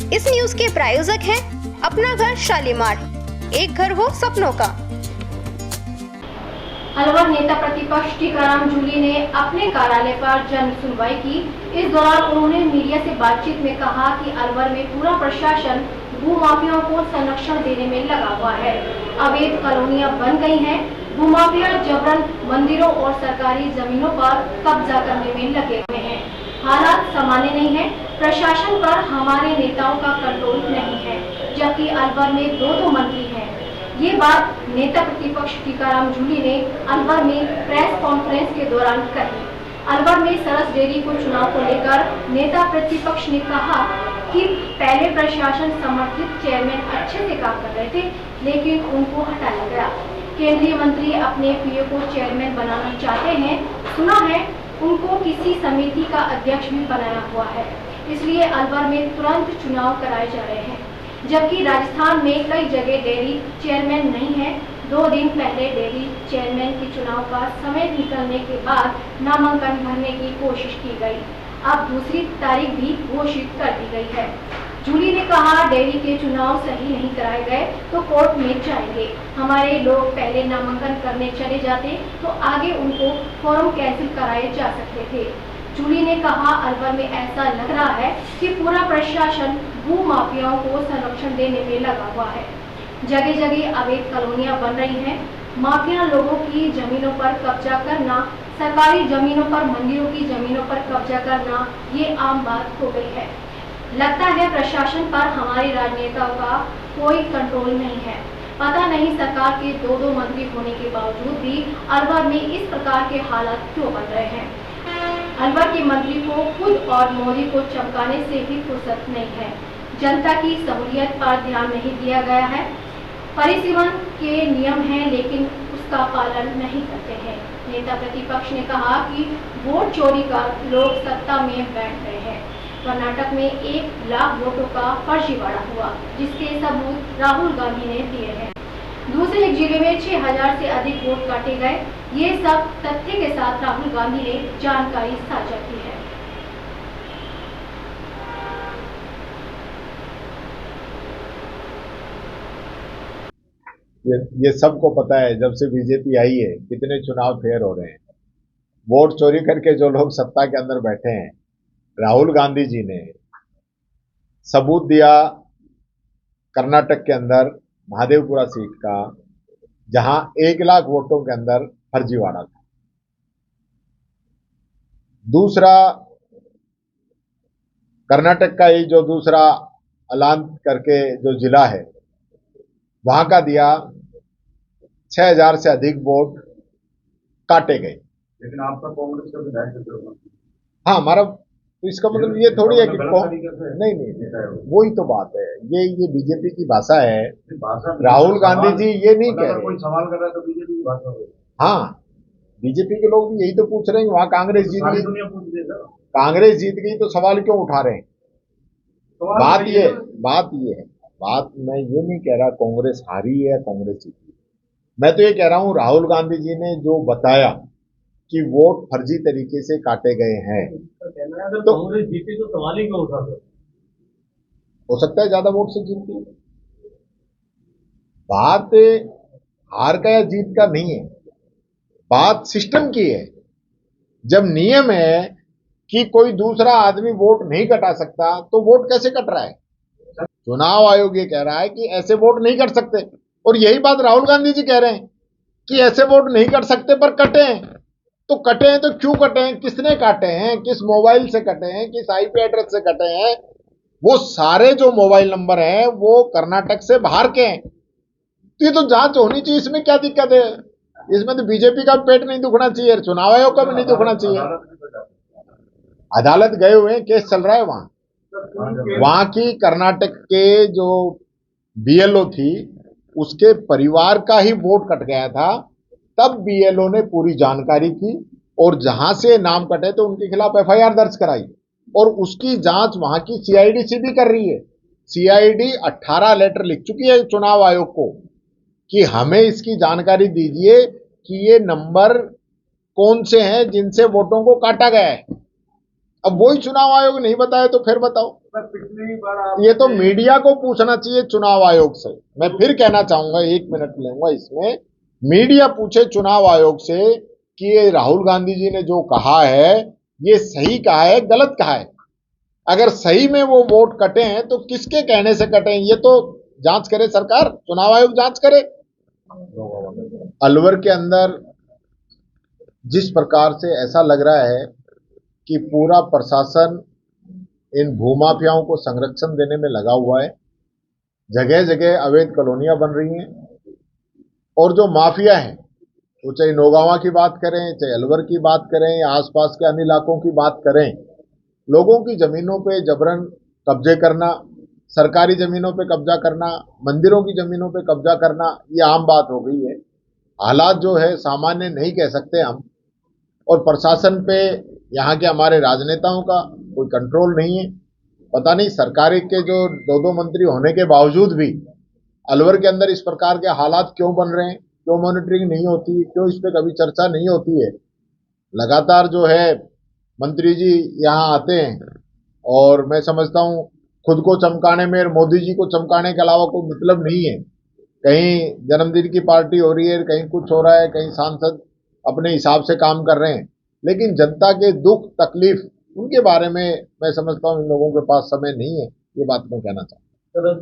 इस न्यूज के प्रायोजक हैं अपना घर शालीमार, एक घर हो सपनों का। अलवर नेता प्रतिपक्ष टीकाराम जूली ने अपने कार्यालय पर जन सुनवाई की। इस दौरान उन्होंने मीडिया से बातचीत में कहा कि अलवर में पूरा प्रशासन भूमाफियाओं को संरक्षण देने में लगा हुआ है। अवैध कॉलोनियां बन गई हैं। भूमाफिया जबरन मंदिरों और सरकारी जमीनों पर कब्जा करने में लगे हुए हैं। हालात सामान्य नहीं है। प्रशासन पर हमारे नेताओं का कंट्रोल नहीं है, जबकि अलवर में दो मंत्री हैं। ये बात नेता प्रतिपक्ष टीकाराम जूली ने अलवर में प्रेस कॉन्फ्रेंस के दौरान कही। अलवर में सरस डेयरी को चुनाव को लेकर नेता प्रतिपक्ष ने कहा कि पहले प्रशासन समर्थित चेयरमैन अच्छे से काम कर रहे थे, लेकिन उनको हटाया गया। केंद्रीय मंत्री अपने पीए को चेयरमैन बनाना चाहते हैं। सुना है उनको किसी समिति का अध्यक्ष भी बनाया हुआ है, इसलिए अलवर में तुरंत चुनाव कराए जा रहे हैं। जबकि राजस्थान में कई जगह डेयरी चेयरमैन नहीं है। 2 दिन पहले डेयरी चेयरमैन के चुनाव का समय निकलने के बाद नामांकन भरने की कोशिश की गई। अब दूसरी तारीख भी घोषित कर दी गई है। जूली ने कहा, डेयरी के चुनाव सही नहीं कराए गए तो कोर्ट में जाएंगे। हमारे लोग पहले नामांकन करने चले जाते तो आगे उनको फॉर्म कैंसिल कराए जा सकते थे। जूली ने कहा, अलवर में ऐसा लग रहा है कि पूरा प्रशासन भू माफियाओं को संरक्षण देने में लगा हुआ है। जगह जगह अवैध कॉलोनियां बन रही हैं। माफिया लोगों की जमीनों पर कब्जा करना, सरकारी जमीनों पर, मंदिरों की जमीनों पर कब्जा करना, ये आम बात हो गई है। लगता है प्रशासन पर हमारे राजनेताओं का कोई कंट्रोल नहीं है। पता नहीं सरकार के 2 मंत्री होने के बावजूद भी अलवर में इस प्रकार के हालात क्यों बन रहे हैं। अलवर के मंत्री को खुद और मोदी को चमकाने से भी फुर्सत नहीं है। जनता की सहूलियत पर ध्यान नहीं दिया गया है। परिसीमन के नियम हैं, लेकिन उसका पालन नहीं करते हैं। नेता प्रतिपक्ष ने कहा कि वोट चोरी कर लोग सत्ता में बैठ गए हैं। कर्नाटक में 1 लाख वोटों का फर्जीवाड़ा हुआ, जिसके सबूत राहुल गांधी ने दिए हैं। दूसरे एक जिले में 6000 से अधिक वोट काटे गए। ये सब तथ्य के साथ राहुल गांधी ने जानकारी साझा की है। ये सबको पता है, जब से बीजेपी आई है कितने चुनाव फेयर हो रहे हैं। वोट चोरी करके जो लोग सत्ता के अंदर बैठे हैं, राहुल गांधी जी ने सबूत दिया कर्नाटक के अंदर महादेवपुरा सीट का, जहां 1 लाख वोटों के अंदर फर्जीवाड़ा था। दूसरा, कर्नाटक का ही जो दूसरा अलांत करके जो जिला है, वहां का दिया 6000 से अधिक वोट काटे गए। लेकिन आपका कांग्रेस का विधायक, हाँ, हमारा तो इसका मतलब ये थोड़ी है कि नहीं, वही तो बात है। ये बीजेपी की भाषा है। राहुल गांधी जी ये नहीं कह रहे। कोई सवाल कर रहा है तो बीजेपी की भाषा हो। हाँ, बीजेपी के लोग भी यही तो पूछ रहे हैं, वहां कांग्रेस जीत गई, कांग्रेस जीत गई तो सवाल क्यों उठा रहे हैं। बात मैं ये नहीं कह रहा कांग्रेस हारी है, कांग्रेस जीती। मैं तो ये कह रहा हूं राहुल गांधी जी ने जो बताया कि वोट फर्जी तरीके से काटे गए हैं, तो कांग्रेस जीती तो सवाल ही क्यों उठा रहे? हो सकता है ज्यादा वोट से जीतती। बात हार का या जीत का नहीं है, बात सिस्टम की है। जब नियम है कि कोई दूसरा आदमी वोट नहीं कटा सकता, तो वोट कैसे कट रहा है। चुनाव आयोग ये कह रहा है कि ऐसे वोट नहीं कट सकते, और यही बात राहुल गांधी जी कह रहे हैं कि ऐसे वोट नहीं कट सकते पर कटे हैं। तो कटे हैं तो क्यों कटे हैं, किसने काटे हैं, किस मोबाइल से कटे हैं, किस आईपी एड्रेस से कटे हैं। वो सारे जो मोबाइल नंबर हैं वो कर्नाटक से बाहर के हैं। तो ये तो जांच होनी चाहिए, इसमें क्या दिक्कत है। इसमें तो बीजेपी का पेट नहीं दुखना चाहिए, चुनाव आयोग का भी नहीं दुखना चाहिए। अदालत गए हुए हैं, केस चल रहा है वहां की कर्नाटक के जो बीएलओ थी, उसके परिवार का ही वोट कट गया था। तब बीएलओ ने पूरी जानकारी की और जहां से नाम कटे तो उनके खिलाफ एफआईआर दर्ज कराई, और उसकी जांच वहां की सीआईडी भी कर रही है। सीआईडी 18 लेटर लिख चुकी है चुनाव आयोग को कि हमें इसकी जानकारी दीजिए कि ये नंबर कौन से हैं जिनसे वोटों को काटा गया है। अब वही चुनाव आयोग नहीं बताए तो फिर बताओ। मैं पिछली बार आप ये तो मीडिया को पूछना चाहिए चुनाव आयोग से। मैं फिर कहना चाहूंगा, 1 मिनट लूंगा इसमें। मीडिया पूछे चुनाव आयोग से कि ये राहुल गांधी जी ने जो कहा है ये सही कहा है गलत कहा है। अगर सही में वो वोट कटे हैं तो किसके कहने से कटे हैं ये तो जांच करे सरकार, चुनाव आयोग जांच करे। अलवर के अंदर जिस प्रकार से ऐसा लग रहा है कि पूरा प्रशासन इन भूमाफियाओं को संरक्षण देने में लगा हुआ है, जगह जगह अवैध कॉलोनियां बन रही हैं, और जो माफिया हैं वो चाहे नौगांवा की बात करें, चाहे अलवर की बात करें या आसपास के अन्य इलाकों की बात करें, लोगों की जमीनों पे जबरन कब्जे करना, सरकारी जमीनों पे कब्जा करना, मंदिरों की जमीनों पे कब्जा करना, ये आम बात हो गई है। हालात जो है सामान्य नहीं कह सकते हम, और प्रशासन पे यहाँ के हमारे राजनेताओं का कोई कंट्रोल नहीं है। पता नहीं सरकार के जो 2-2 मंत्री होने के बावजूद भी अलवर के अंदर इस प्रकार के हालात क्यों बन रहे हैं, क्यों मॉनिटरिंग नहीं होती, क्यों इस पे कभी चर्चा नहीं होती है। लगातार जो है मंत्री जी यहाँ आते हैं और मैं समझता हूँ खुद को चमकाने में और मोदी जी को चमकाने के अलावा कोई मतलब नहीं है। कहीं जन्मदिन की पार्टी हो रही है, कहीं कुछ हो रहा है, कहीं सांसद अपने हिसाब से काम कर रहे हैं, लेकिन जनता के दुख तकलीफ उनके बारे में मैं समझता हूँ इन लोगों के पास समय नहीं है। ये बात मैं कहना चाहता हूँ।